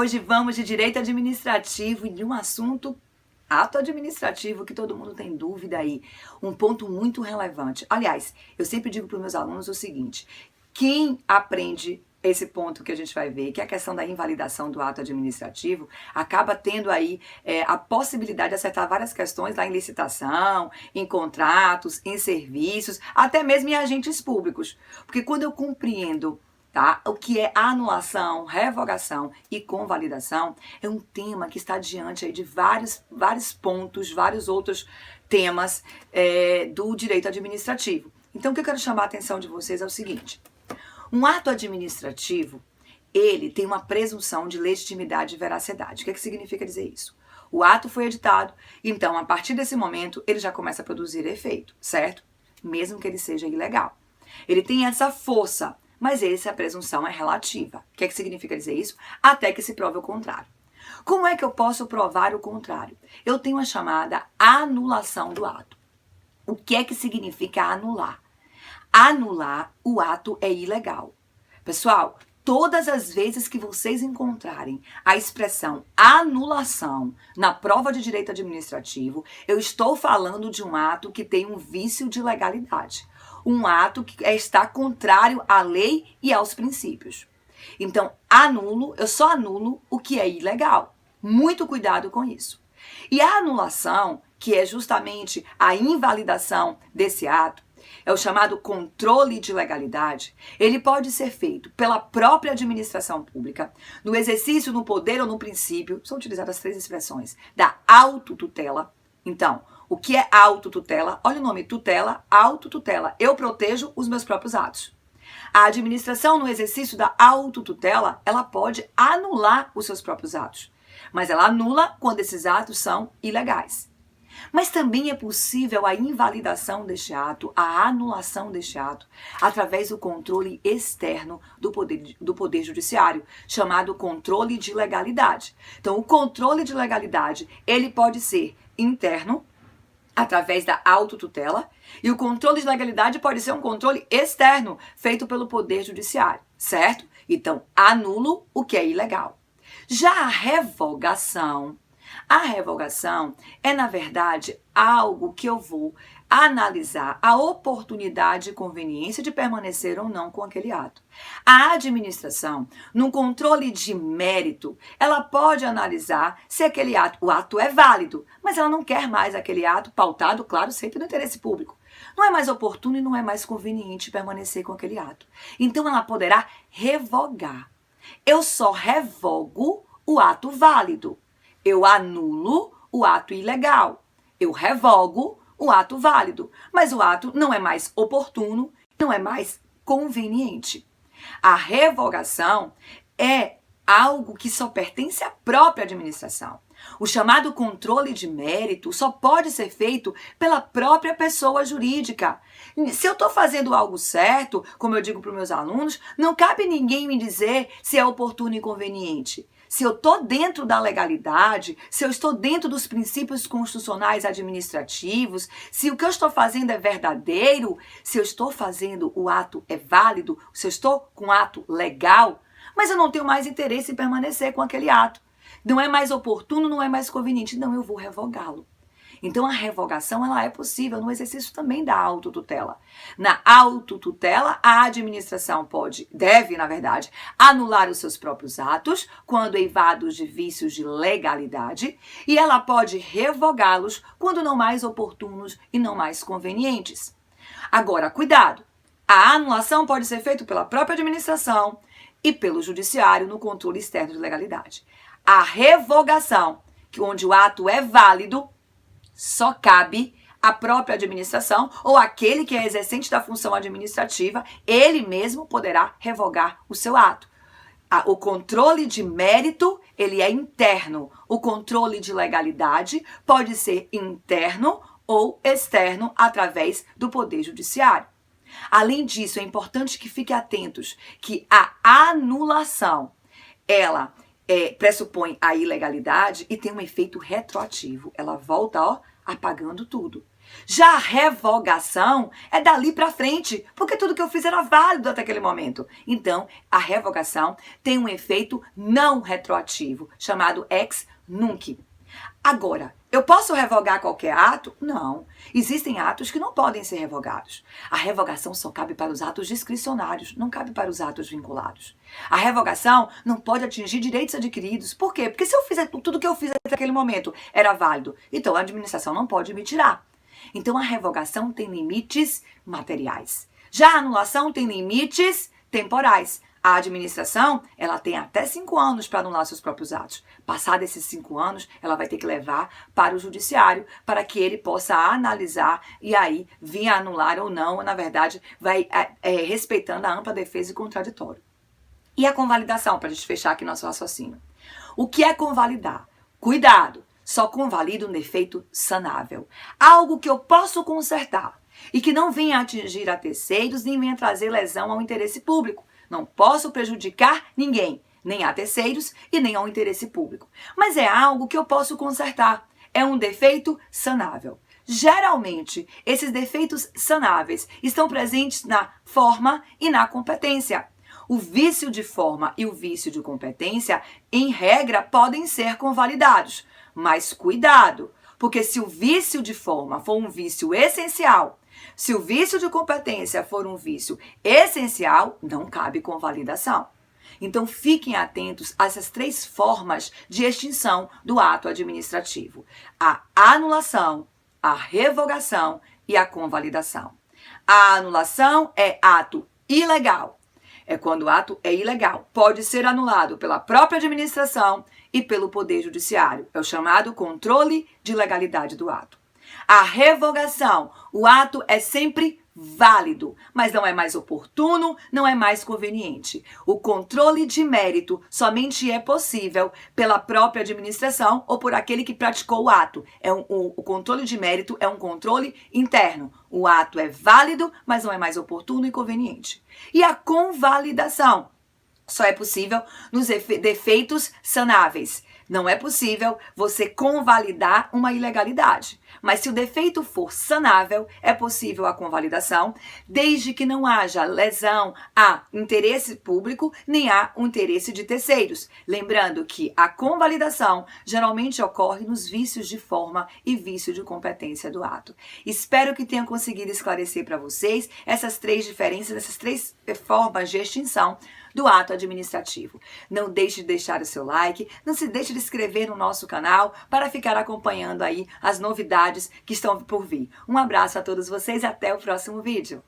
hoje vamos de direito administrativo e de um assunto, ato administrativo, que todo mundo tem dúvida aí. Um ponto muito relevante. Aliás, eu sempre digo para os meus alunos o seguinte: quem aprende esse ponto que a gente vai ver, que é a questão da invalidação do ato administrativo, acaba tendo aí a possibilidade de acertar várias questões lá em licitação, em contratos, em serviços, até mesmo em agentes públicos. Porque quando eu compreendo, tá, o que é anulação, revogação e convalidação, é um tema que está diante aí de vários pontos, vários outros temas do direito administrativo. Então, o que eu quero chamar a atenção de vocês é o seguinte: um ato administrativo, ele tem uma presunção de legitimidade e veracidade. O que significa dizer isso? O ato foi editado, então, a partir desse momento, ele já começa a produzir efeito, certo? Mesmo que ele seja ilegal. Ele tem essa força, mas essa presunção é relativa. O que significa dizer isso? Até que se prove o contrário. Como é que eu posso provar o contrário? Eu tenho a chamada anulação do ato. O que é que significa anular? Anular o ato é ilegal. Pessoal, todas as vezes que vocês encontrarem a expressão anulação na prova de direito administrativo, eu estou falando de um ato que tem um vício de legalidade. Um ato que está contrário à lei e aos princípios. Então, eu só anulo o que é ilegal. Muito cuidado com isso. E a anulação, que é justamente a invalidação desse ato, é o chamado controle de legalidade. Ele pode ser feito pela própria administração pública, no exercício, no poder ou no princípio, são utilizadas 3 expressões, da autotutela. Então, o que é autotutela? Olha o nome, tutela, autotutela. Eu protejo os meus próprios atos. A administração, no exercício da autotutela, ela pode anular os seus próprios atos, mas ela anula quando esses atos são ilegais. Mas também é possível a invalidação deste ato, a anulação deste ato, através do controle externo do poder judiciário, chamado controle de legalidade. Então, o controle de legalidade, ele pode ser interno, através da autotutela, e o controle de legalidade pode ser um controle externo, feito pelo poder judiciário, certo? Então, anulo o que é ilegal. Já a revogação é, na verdade, algo que eu vou analisar a oportunidade e conveniência de permanecer ou não com aquele ato. A administração, num controle de mérito, ela pode analisar se o ato é válido, mas ela não quer mais aquele ato pautado, claro, sempre no interesse público. Não é mais oportuno e não é mais conveniente permanecer com aquele ato. Então, ela poderá revogar. Eu só revogo o ato válido. Eu anulo o ato ilegal. Eu revogo o ato válido. Mas o ato não é mais oportuno, não é mais conveniente. A revogação é algo que só pertence à própria administração. O chamado controle de mérito só pode ser feito pela própria pessoa jurídica. Se eu estou fazendo algo certo, como eu digo para os meus alunos, não cabe ninguém me dizer se é oportuno e conveniente. Se eu estou dentro da legalidade, se eu estou dentro dos princípios constitucionais administrativos, se o que eu estou fazendo é verdadeiro, se eu estou fazendo o ato é válido, se eu estou com o ato legal, mas eu não tenho mais interesse em permanecer com aquele ato. Não é mais oportuno, não é mais conveniente, não, eu vou revogá-lo. Então, a revogação ela é possível no exercício também da autotutela. Na autotutela, a administração deve, na verdade, anular os seus próprios atos quando eivados de vícios de legalidade e ela pode revogá-los quando não mais oportunos e não mais convenientes. Agora, cuidado! A anulação pode ser feita pela própria administração e pelo judiciário no controle externo de legalidade. A revogação, onde o ato é válido, só cabe à própria administração ou aquele que é exercente da função administrativa, ele mesmo poderá revogar o seu ato. O controle de mérito, ele é interno. O controle de legalidade pode ser interno ou externo através do Poder Judiciário. Além disso, é importante que fiquem atentos que a anulação, ela pressupõe a ilegalidade e tem um efeito retroativo. Ela volta, apagando tudo. Já a revogação é dali para frente, porque tudo que eu fiz era válido até aquele momento. Então, a revogação tem um efeito não retroativo, chamado ex nunc. Agora, eu posso revogar qualquer ato? Não. Existem atos que não podem ser revogados. A revogação só cabe para os atos discricionários, não cabe para os atos vinculados. A revogação não pode atingir direitos adquiridos. Por quê? Porque se eu fizer tudo que eu fiz até aquele momento era válido, então a administração não pode me tirar. Então a revogação tem limites materiais. Já a anulação tem limites temporais. A administração, ela tem até 5 anos para anular seus próprios atos. Passados esses 5 anos, ela vai ter que levar para o judiciário para que ele possa analisar e aí vir a anular ou não, ou, na verdade, vai respeitando a ampla defesa e contraditório. E a convalidação, para a gente fechar aqui nosso raciocínio. O que é convalidar? Cuidado! Só convalida um defeito sanável. Algo que eu posso consertar e que não venha atingir a terceiros nem venha trazer lesão ao interesse público. Não posso prejudicar ninguém, nem a terceiros e nem ao interesse público. Mas é algo que eu posso consertar. É um defeito sanável. Geralmente, esses defeitos sanáveis estão presentes na forma e na competência. O vício de forma e o vício de competência, em regra, podem ser convalidados. Mas cuidado, porque se o vício de forma for um vício essencial, se o vício de competência for um vício essencial, não cabe convalidação. Então fiquem atentos a essas 3 formas de extinção do ato administrativo: a anulação, a revogação e a convalidação. A anulação é ato ilegal. É quando o ato é ilegal. Pode ser anulado pela própria administração e pelo Poder Judiciário. É o chamado controle de legalidade do ato. A revogação, o ato é sempre válido, mas não é mais oportuno, não é mais conveniente. O controle de mérito somente é possível pela própria administração ou por aquele que praticou o ato. O controle de mérito é um controle interno. O ato é válido, mas não é mais oportuno e conveniente. E a convalidação só é possível nos defeitos sanáveis. Não é possível você convalidar uma ilegalidade. Mas se o defeito for sanável, é possível a convalidação, desde que não haja lesão a interesse público, nem a um interesse de terceiros. Lembrando que a convalidação geralmente ocorre nos vícios de forma e vício de competência do ato. Espero que tenha conseguido esclarecer para vocês essas 3 diferenças, essas 3 formas de extinção do ato administrativo. Não deixe de deixar o seu like, não se deixe de inscrever no nosso canal para ficar acompanhando aí as novidades que estão por vir. Um abraço a todos vocês e até o próximo vídeo.